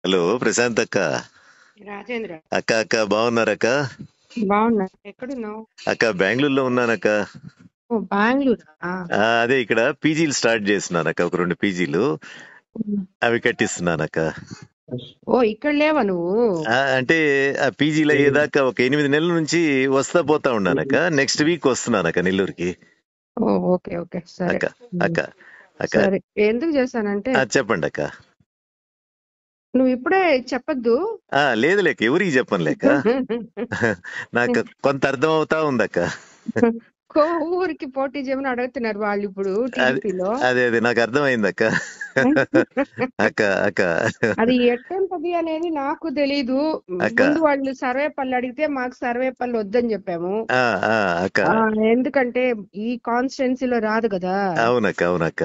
Hello Prashanth అక్క. రాజేంద్ర, అక్క అక్క బాగున్నారక్క? బాగున్నా. ఎక్కడున్నావు? అక్క బెంగళూరులో ఉన్నానక్క. ఓ, బెంగళూరా? అదే ఇక్కడ పీజీలు స్టార్ట్ చేస్తున్నానక్క, ఒక 2 పీజీలు అవి కట్టిస్తున్నానక్క. ఓ, ఇక్కడ లేవా నువ్వు? అంటే ఆ పీజీలు అయ్యేదాకా ఒక 8 నెలల నుంచి వస్తా పోతా ఉన్నానక్క. నెక్స్ట్ వీక్ వస్తున్నానక్క నెల్లూరుకి. ఓ, ఓకే ఓకే, సరే. అక్క అక్క అక్క సరే, ఎందుకు చేశానంటే చెప్పండి అక్క. నువ్వు ఇప్పుడే చెప్పొద్దు. లేదు లేక ఎవరికి చెప్పను లేక నాకు కొంత అర్థం అవుతా ఉందక్క. ఊరికి పోటీ చేయమని అడుగుతున్నారు వాళ్ళు ఇప్పుడు అది టీడీపీలో. అదే అదే నాకు అర్థమైంది అక్క. అక్క అక్క అది ఎట్టంటది అనేది నాకు తెలీదు. అక్క ముందు వాళ్ళు సర్వేపల్లి అడిగితే మాకు సర్వేపల్లి వద్దని చెప్పాము. అక్క ఎందుకంటే ఈ కాన్స్టిట్యున్సీలో రాదు కదా. అవునక్క అవునక్క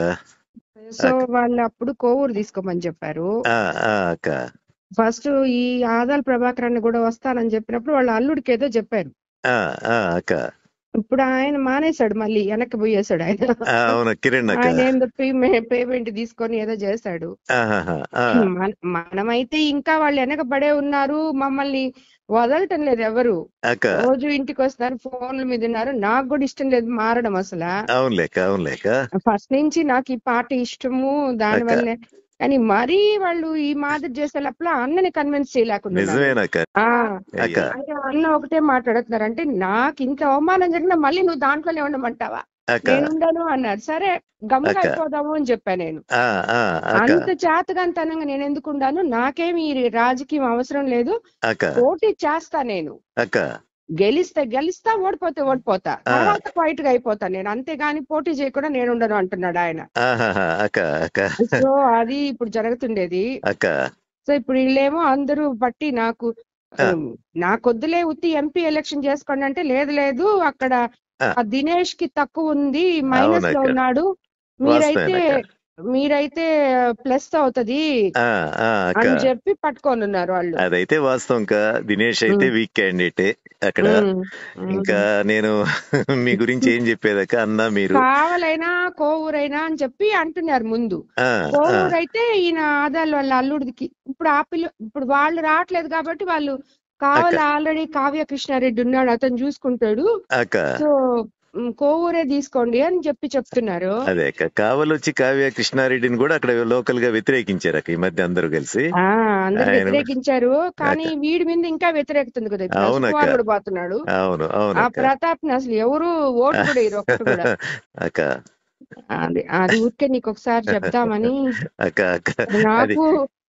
సో వాళ్ళు అప్పుడు కోవూరు తీసుకోమని చెప్పారు. అక్క ఫస్ట్ ఈ ఆదాల ప్రభాకరాన్ని కూడా వస్తానని చెప్పినప్పుడు వాళ్ళ అల్లుడికి ఏదో చెప్పారు. అక్క ఇప్పుడు ఆయన మానేశాడు, మళ్ళీ వెనక్కి పోయేశాడు ఆయన. అవును కిరణ్ అక్క. ఆయన ఏందో పేమెంట్ తీసుకొని ఏదో చేశాడు. మనమైతే ఇంకా వాళ్ళు వెనకబడే ఉన్నారు, మమ్మల్ని వదలటం లేదు ఎవరు. రోజు ఇంటికి వస్తారు, ఫోన్ల మీద ఉన్నారు. నాకు కూడా ఇష్టం లేదు మారడం అసలు. అవునులేక ఫస్ట్ నుంచి నాకు ఈ పార్టీ ఇష్టము, దాని వల్లే. కానీ మరీ వాళ్ళు ఈ మాదిరి చేసేటప్పుడు అన్నని కన్విన్స్ చేయలేకుండా అన్న ఒకటే మాట్లాడుతున్నారు, అంటే నాకు ఇంత అవమానం జరిగినా మళ్ళీ నువ్వు దాంట్లోనే ఉండమంటావా, నేను ఉండను అన్నారు. సరే గమ్ముగా అయిపోదాము అని చెప్పా నేను. అంత చేతగాంతనంగా నేను ఎందుకు ఉండాను, నాకేమి రాజకీయం అవసరం లేదు, పోటీ చేస్తా నేను. గెలిస్తా, ఓడిపోతే ఓడిపోతా, తర్వాత క్వైట్ గా అయిపోతా నేను, అంతేగాని పోటీ చేయకుండా నేను ఉండను అంటున్నాడు ఆయన. సో అది ఇప్పుడు జరుగుతుండేది. సో ఇప్పుడు వీళ్ళేమో అందరూ బట్టి నాకొద్దులే ఉత్తి ఎంపీ ఎలక్షన్ చేసుకోండి అంటే, లేదు అక్కడ దినేష్ కి తక్కువ ఉంది, మైనస్ లో ఉన్నాడు, మీరైతే ప్లస్ అవుతది అని చెప్పి పట్టుకొని ఉన్నారు వాళ్ళు. అదైతే వాస్తవం. దినేష్ అయితే వీక్ క్యాండిడేటే అక్కడ. ఇంకా నేను మీ గురించి ఏం చెప్పేదక్క, అన్న మీరు కావాలైనా కోవూరైనా అని చెప్పి అంటున్నారు ముందు. కోవూరు అయితే ఈయన ఆదాల వాళ్ళ అల్లుడికి ఇప్పుడు వాళ్ళు రావట్లేదు కాబట్టి వాళ్ళు కావాలి, ఆల్రెడీ కావ్య కృష్ణారెడ్డి ఉన్నాడు, అతను చూసుకుంటాడు, సో కోవూరే తీసుకోండి అని చెప్తున్నారు. అదే కావలొచ్చి కావ్య కృష్ణారెడ్డిని కూడా అక్కడ లోకల్ గా వ్యతిరేకించారు ఈ మధ్య అందరూ కలిసి. అందరు వ్యతిరేకించారు, కానీ వీడి మీద ఇంకా వ్యతిరేకుతుంది కదా. కూడా పోతున్నాడు. ఆ ప్రతాప్ ని అసలు ఎవరు ఓటు కూడా వేయరు, ఒక్కటి కూడా. అది ఊరికే నీకు ఒకసారి చెప్దామని. నాకు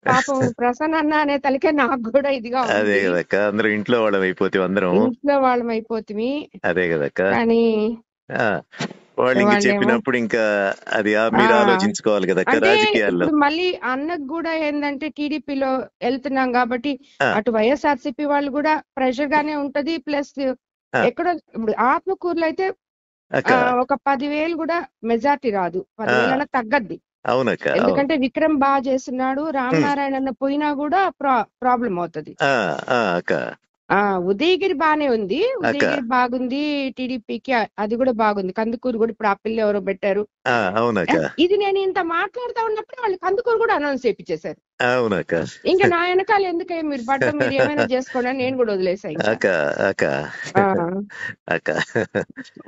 పాపం ప్రసన్న అన్న అనే తలకే నాకు కూడా ఇదిగా ఉంది. అదే కదక్క, అందరూ ఇంట్లో వాళ్ళం అయిపోతుంది. అదే కదక్క, కానీ వాళ్ళు ఇంకా చెప్పినప్పుడు ఇంకా అది మీరు ఆలోచించుకోవాలి కదా రాజకీయాల్లో. మళ్ళీ అన్నకు కూడా ఏంటంటే టీడీపీలో వెళ్తున్నాం కాబట్టి అటు వైఎస్ఆర్సీపీ వాళ్ళు కూడా ప్రెషర్ గానే ఉంటది. ప్లస్ ఎక్కడ ఇప్పుడు ఆత్మకూరులో అయితే ఒక 10,000 కూడా మెజార్టీ రాదు, 10,000 తగ్గద్ది. అవునక్క, ఎందుకంటే విక్రమ్ బాగా చేస్తున్నాడు, రామనారాయణ అన్న పోయినా కూడా ప్రాబ్లం అవుతుంది. ఉదయగిరి బానే ఉంది, ఉదయగిరి బాగుంది టీడీపీకి, అది కూడా బాగుంది. కందుకూరు కూడా ఇప్పుడు ఆ పిల్ల ఎవరో పెట్టారు. ఇది నేను ఇంత మాట్లాడుతా ఉన్నప్పుడు వాళ్ళు కందుకూరు కూడా అనౌన్స్ చేయించేశారు. ఇంకా నా వెనకాల ఎందుకే మీరు పడ్డం, మీరు ఏమైనా చేసుకోండి అని నేను కూడా వదిలేసాను.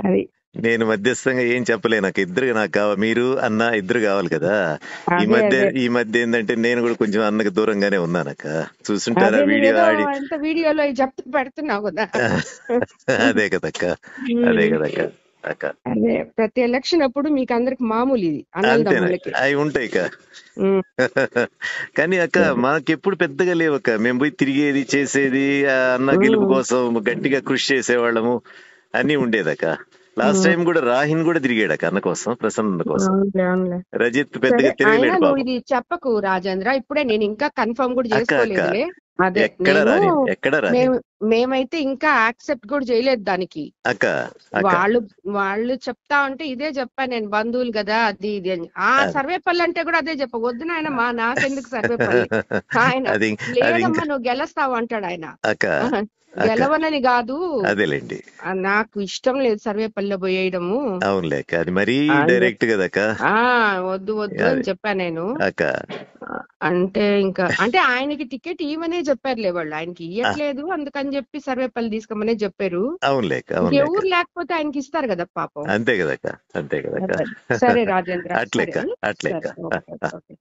అది నేను మధ్యస్థంగా ఏం చెప్పలేను. నాకు మీరు అన్న ఇద్దరు కావాలి కదా. ఈ మధ్య ఏంటంటే నేను కూడా కొంచెం అన్నకి దూరంగానే ఉన్నానక్క. చూసుంటారా వీడియోలో చెప్తూ పెడుతున్నావు కదా. అదే కదక్క. అదే ప్రతి ఎలక్షన్ అప్పుడు మీకు అందరికి మామూలు ఇది అవి ఉంటాయి కానీ అక్క మాకెప్పుడు పెద్దగా లేవక్క. మేము పోయి తిరిగేది చేసేది, అన్న గెలుపు కోసం గట్టిగా కృషి చేసేవాళ్ళము అన్ని ఉండేదక్క. లాస్ట్ టైం కూడా రాహిన్ కూడా తిరిగాడు అన్న కోసం, ప్రసన్న కోసం. రజిత్ పెద్దగా తిరగలేడు. ఇది చెప్పకు రాజేంద్ర, ఇప్పుడే నేను ఇంకా కన్ఫర్మ్ కూడా చేసుకోలేదు. మేమైతే ఇంకా యాక్సెప్ట్ కూడా చేయలేదు దానికి. వాళ్ళు చెప్తా ఉంటే ఇదే చెప్పా నేను, బంధువులు కదా అది ఇది అని. సర్వేపల్లి అంటే కూడా అదే చెప్ప, వద్దు నాయన నాకెందుకు సర్వేపల్లి, ఆయన లేదమ్మా నువ్వు గెలుస్తావు అంటాడు ఆయన. గెలవనని కాదు, అదేలేండి. నాకు ఇష్టం లేదు సర్వేపల్లిలో పోయేయడము. అవునులే అక్క, అది మరీ అని డైరెక్ట్ కదక్క. వద్దు వద్దు అని చెప్పాను నేను. అక్క అంటే ఇంకా అంటే ఆయనకి టికెట్ ఇవ్వనే చెప్పారులే వాళ్ళు, ఆయనకి ఇవ్వట్లేదు అందుకని చెప్పి సర్వేపల్లి తీసుకోమనే చెప్పారు. అవునులే ఎవరు లేకపోతే ఆయనకి ఇస్తారు కదా పాపం. అంతే కదక్క, అంతే కదక్క. సరే రాజేంద్ర, అట్లేక్క, సరే. అట్లేక్క. సరే, ఓకే.